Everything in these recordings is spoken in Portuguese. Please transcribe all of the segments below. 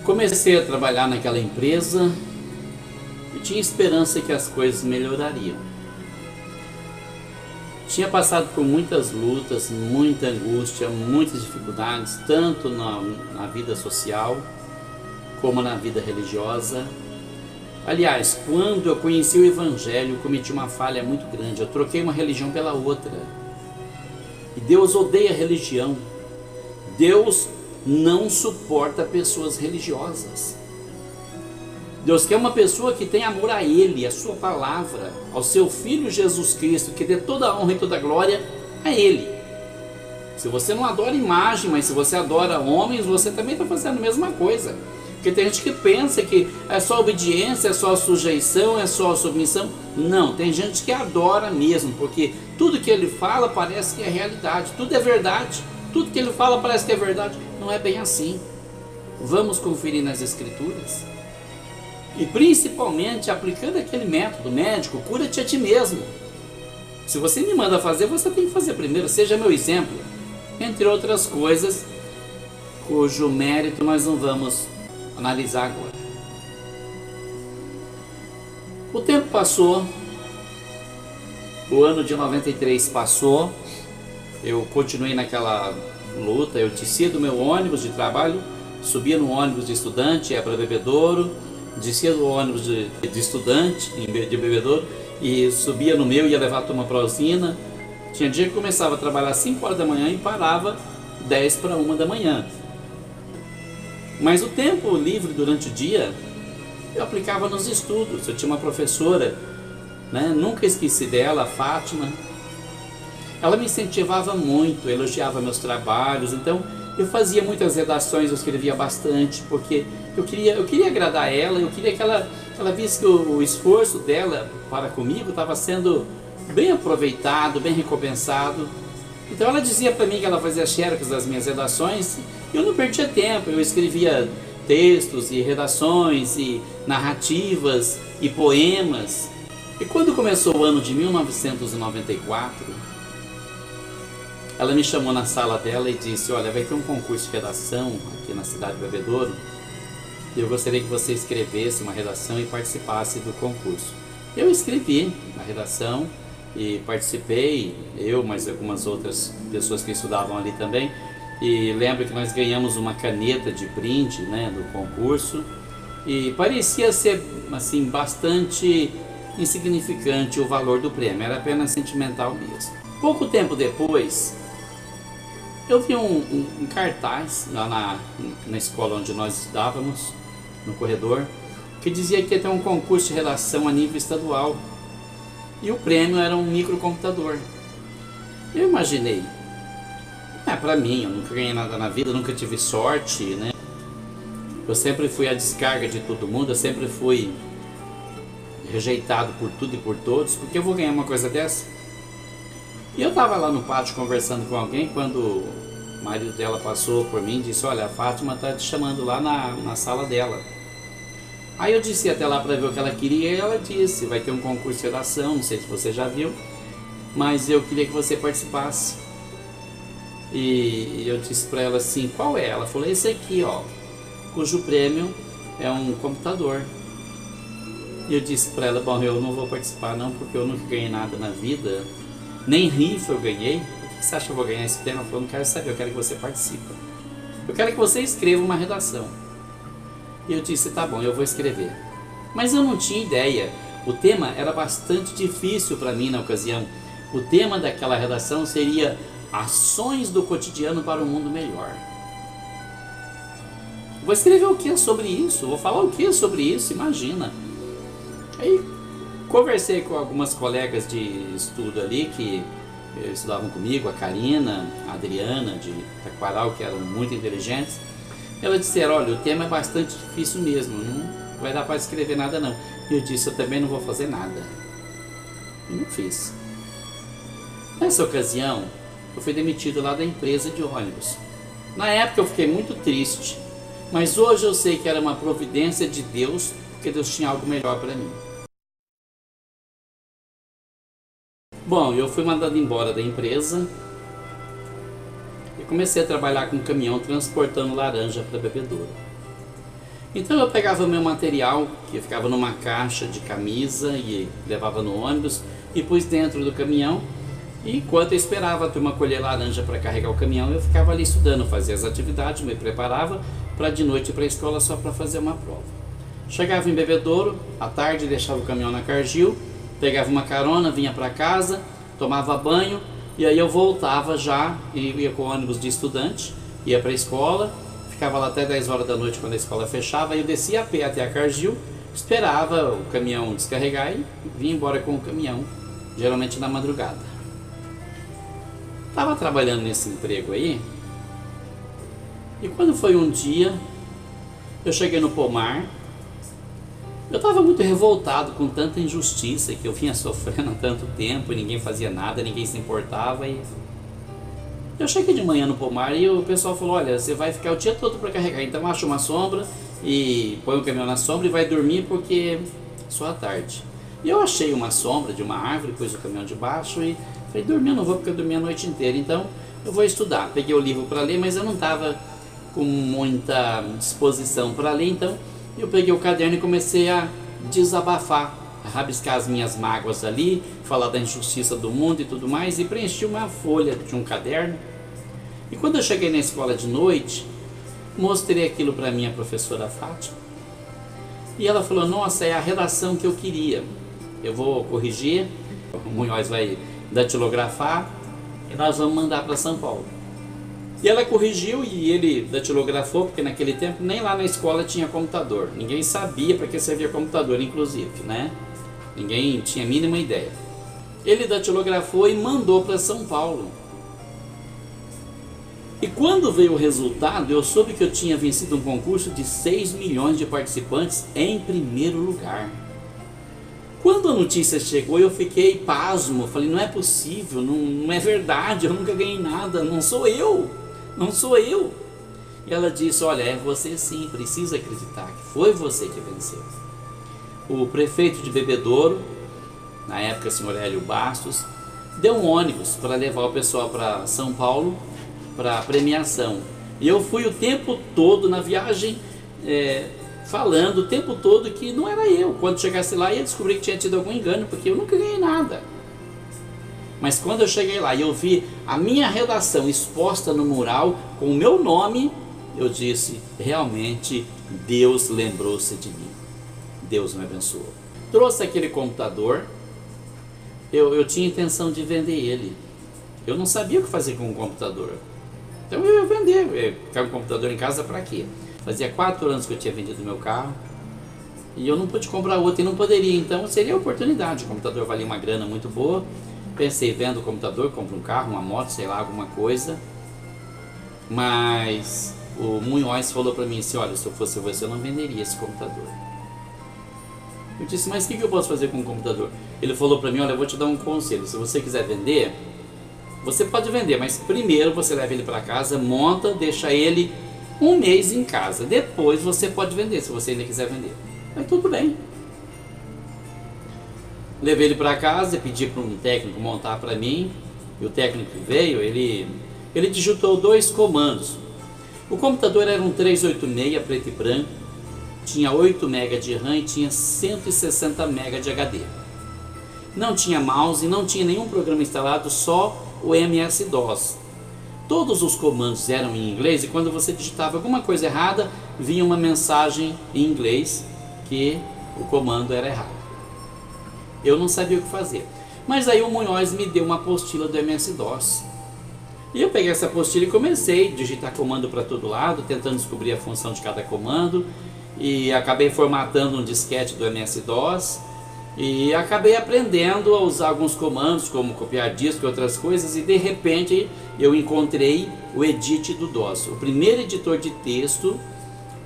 Comecei a trabalhar naquela empresa e tinha esperança que as coisas melhorariam. Tinha passado por muitas lutas, muita angústia, muitas dificuldades, tanto na vida social como na vida religiosa. Aliás, quando eu conheci o Evangelho, eu cometi uma falha muito grande. Eu troquei uma religião pela outra. E Deus odeia a religião. Deus não suporta pessoas religiosas. Deus quer uma pessoa que tem amor a Ele, a sua palavra, ao seu Filho Jesus Cristo, que dê toda a honra e toda a glória a Ele. Se você não adora imagem, mas se você adora homens, você também está fazendo a mesma coisa. Porque tem gente que pensa que é só obediência, é só sujeição, é só submissão. Não, tem gente que adora mesmo, porque tudo que ele fala parece que é realidade, tudo é verdade. Tudo que ele fala parece que é verdade. Não é bem assim. Vamos conferir nas Escrituras. E principalmente aplicando aquele método médico, cura-te a ti mesmo. Se você me manda fazer, você tem que fazer primeiro. Seja meu exemplo. Entre outras coisas, cujo mérito nós não vamos analisar agora. O tempo passou. O ano de 93 passou. Eu continuei naquela luta. Eu descia do meu ônibus de trabalho, subia no ônibus de estudante, ia para Bebedouro, descia do ônibus de estudante, de Bebedouro, e subia no meu, ia levar a turma para a usina. Tinha dia que começava a trabalhar às 5 horas da manhã e parava 10 para 1 da manhã. Mas o tempo livre durante o dia, eu aplicava nos estudos. Eu tinha uma professora, nunca esqueci dela, a Fátima. Ela me incentivava muito, elogiava meus trabalhos, então eu fazia muitas redações, eu escrevia bastante, porque eu queria agradar ela, eu queria que ela visse que o esforço dela para comigo estava sendo bem aproveitado, bem recompensado. Então ela dizia para mim que ela fazia xerox das minhas redações, e eu não perdia tempo, eu escrevia textos e redações e narrativas e poemas. E quando começou o ano de 1994, ela me chamou na sala dela e disse: olha, vai ter um concurso de redação aqui na cidade de Bebedouro, e eu gostaria que você escrevesse uma redação e participasse do concurso. Eu escrevi a redação e participei, eu, mas algumas outras pessoas que estudavam ali também, e lembro que nós ganhamos uma caneta de brinde, do concurso, e parecia ser assim bastante insignificante o valor do prêmio, era apenas sentimental mesmo. Pouco tempo depois, eu vi um cartaz lá na escola onde nós estudávamos, no corredor, que dizia que ia ter um concurso de redação a nível estadual. E o prêmio era um microcomputador. Eu imaginei, para mim, eu nunca ganhei nada na vida, nunca tive sorte, Eu sempre fui a descarga de todo mundo, eu sempre fui rejeitado por tudo e por todos, porque eu vou ganhar uma coisa dessa? E eu estava lá no pátio conversando com alguém, quando o marido dela passou por mim e disse: olha, a Fátima está te chamando lá na sala dela. Aí eu disse até lá para ver o que ela queria, e ela disse: vai ter um concurso de redação, não sei se você já viu, mas eu queria que você participasse. E eu disse para ela assim: qual é? Ela falou: esse aqui, ó, cujo prêmio é um computador. E eu disse para ela: bom, eu não vou participar não, porque eu nunca ganhei nada na vida, nem rifa eu ganhei. Por que você acha que eu vou ganhar esse prêmio? Ela falou: não quero saber, eu quero que você participe. Eu quero que você escreva uma redação. E eu disse: tá bom, eu vou escrever. Mas eu não tinha ideia. O tema era bastante difícil para mim na ocasião. O tema daquela redação seria ações do cotidiano para um mundo melhor. Vou escrever o que sobre isso? Vou falar o que sobre isso? Imagina. Aí conversei com algumas colegas de estudo ali que estudavam comigo, a Karina, a Adriana de Taquaral, que eram muito inteligentes. Elas disseram: olha, o tema é bastante difícil mesmo, não vai dar para escrever nada não. E eu disse: eu também não vou fazer nada. E não fiz. Nessa ocasião, eu fui demitido lá da empresa de ônibus. Na época eu fiquei muito triste, mas hoje eu sei que era uma providência de Deus, porque Deus tinha algo melhor para mim. Bom, eu fui mandado embora da empresa e comecei a trabalhar com um caminhão transportando laranja para Bebedouro. Então eu pegava meu material, que ficava numa caixa de camisa e levava no ônibus e pus dentro do caminhão. E enquanto eu esperava a turma colher laranja para carregar o caminhão, eu ficava ali estudando, fazia as atividades, me preparava para de noite ir para a escola só para fazer uma prova. Chegava em Bebedouro, à tarde deixava o caminhão na Cargill, pegava uma carona, vinha para casa, tomava banho e aí eu voltava já e ia com o ônibus de estudante, ia para a escola, ficava lá até 10 horas da noite quando a escola fechava, aí eu descia a pé até a Cargill, esperava o caminhão descarregar e vinha embora com o caminhão, geralmente na madrugada. Estava trabalhando nesse emprego aí, e quando foi um dia, eu cheguei no pomar, eu estava muito revoltado com tanta injustiça que eu vinha sofrendo há tanto tempo, e ninguém fazia nada, ninguém se importava, e eu cheguei de manhã no pomar e o pessoal falou, olha, você vai ficar o dia todo para carregar, então acha uma sombra e põe o caminhão na sombra e vai dormir porque só à tarde. E eu achei uma sombra de uma árvore, pus o caminhão debaixo e falei, dormir eu não vou porque eu dormi a noite inteira, então eu vou estudar. Peguei o livro para ler, mas eu não estava com muita disposição para ler, então eu peguei o caderno e comecei a desabafar, a rabiscar as minhas mágoas ali, falar da injustiça do mundo e tudo mais, e preenchi uma folha de um caderno. E quando eu cheguei na escola de noite, mostrei aquilo para minha professora Fátima, e ela falou, nossa, é a redação que eu queria, eu vou corrigir, o Munhoz vai datilografar e nós vamos mandar para São Paulo. E ela corrigiu e ele datilografou, porque naquele tempo nem lá na escola tinha computador, ninguém sabia para que servia computador, inclusive, né? Ninguém tinha a mínima ideia. Ele datilografou e mandou para São Paulo. E quando veio o resultado, eu soube que eu tinha vencido um concurso de 6 milhões de participantes em primeiro lugar. Quando a notícia chegou, eu fiquei pasmo, falei, não é possível, não é verdade, eu nunca ganhei nada, não sou eu. E ela disse, olha, é você sim, precisa acreditar que foi você que venceu. O prefeito de Bebedouro, na época, senhor Hélio Bastos, deu um ônibus para levar o pessoal para São Paulo, para a premiação. E eu fui o tempo todo na viagem, falando o tempo todo que não era eu. Quando chegasse lá, ia descobrir que tinha tido algum engano, porque eu nunca ganhei nada. Mas quando eu cheguei lá e eu vi a minha redação exposta no mural com o meu nome, eu disse, realmente Deus lembrou-se de mim. Deus me abençoou. Trouxe aquele computador, eu tinha intenção de vender ele. Eu não sabia o que fazer com um computador. Então eu ia vender, ficar com um computador em casa para quê? Fazia 4 anos que eu tinha vendido meu carro e eu não pude comprar outro e não poderia, então seria a oportunidade. O computador valia uma grana muito boa. Pensei, vendo o computador, compro um carro, uma moto, sei lá, alguma coisa. Mas o Munhoz falou para mim assim, olha, se eu fosse você, eu não venderia esse computador. Eu disse, mas o que eu posso fazer com o computador? Ele falou para mim, olha, eu vou te dar um conselho, se você quiser vender, você pode vender, mas primeiro você leva ele para casa, monta, deixa ele 1 mês em casa, depois você pode vender, se você ainda quiser vender. Mas tudo bem. Levei ele para casa e pedi para um técnico montar para mim, e o técnico que veio, ele digitou 2 comandos. O computador era um 386 preto e branco, tinha 8 MB de RAM e tinha 160 MB de HD. Não tinha mouse, não tinha nenhum programa instalado, só o MS-DOS. Todos os comandos eram em inglês e quando você digitava alguma coisa errada, vinha uma mensagem em inglês que o comando era errado. Eu não sabia o que fazer. Mas aí o Munhoz me deu uma apostila do MS-DOS. E eu peguei essa apostila e comecei a digitar comando para todo lado, tentando descobrir a função de cada comando. E acabei formatando um disquete do MS-DOS. E acabei aprendendo a usar alguns comandos, como copiar disco e outras coisas. E de repente eu encontrei o Edit do DOS, o primeiro editor de texto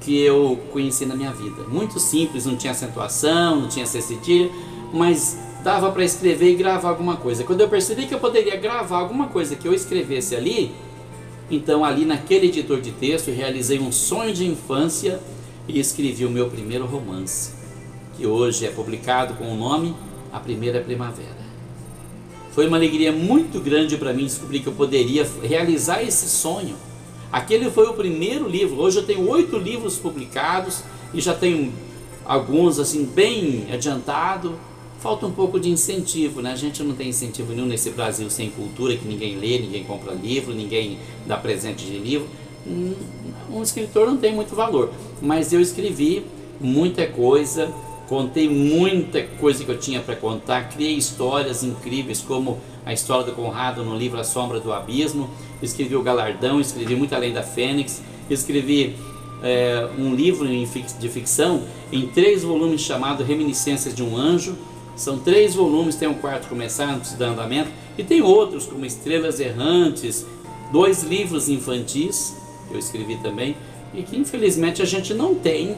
que eu conheci na minha vida. Muito simples, não tinha acentuação, não tinha cedilha, mas dava para escrever e gravar alguma coisa. Quando eu percebi que eu poderia gravar alguma coisa que eu escrevesse ali, então ali naquele editor de texto eu realizei um sonho de infância e escrevi o meu primeiro romance, que hoje é publicado com o nome A Primeira Primavera. Foi uma alegria muito grande para mim descobrir que eu poderia realizar esse sonho. Aquele foi o primeiro livro. Hoje eu tenho 8 livros publicados, e já tenho alguns assim bem adiantado. Falta um pouco de incentivo, né? A gente não tem incentivo nenhum nesse Brasil sem cultura, que ninguém lê, ninguém compra livro, ninguém dá presente de livro. Um escritor não tem muito valor, mas eu escrevi muita coisa, contei muita coisa que eu tinha para contar, criei histórias incríveis, como a história do Conrado no livro A Sombra do Abismo, escrevi o Galardão, escrevi Muito Além da Fênix, escrevi um livro de ficção em 3 volumes chamado Reminiscências de um Anjo. São 3 volumes, tem um quarto começado, dando andamento, e tem outros como Estrelas Errantes, 2 livros infantis que eu escrevi também, e que infelizmente a gente não tem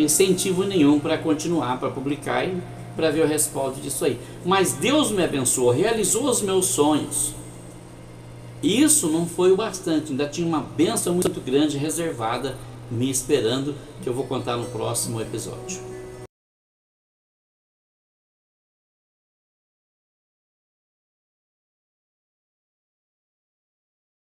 incentivo nenhum para continuar, para publicar e para ver o respaldo disso aí. Mas Deus me abençoou, realizou os meus sonhos. E isso não foi o bastante, ainda tinha uma bênção muito grande reservada me esperando, que eu vou contar no próximo episódio.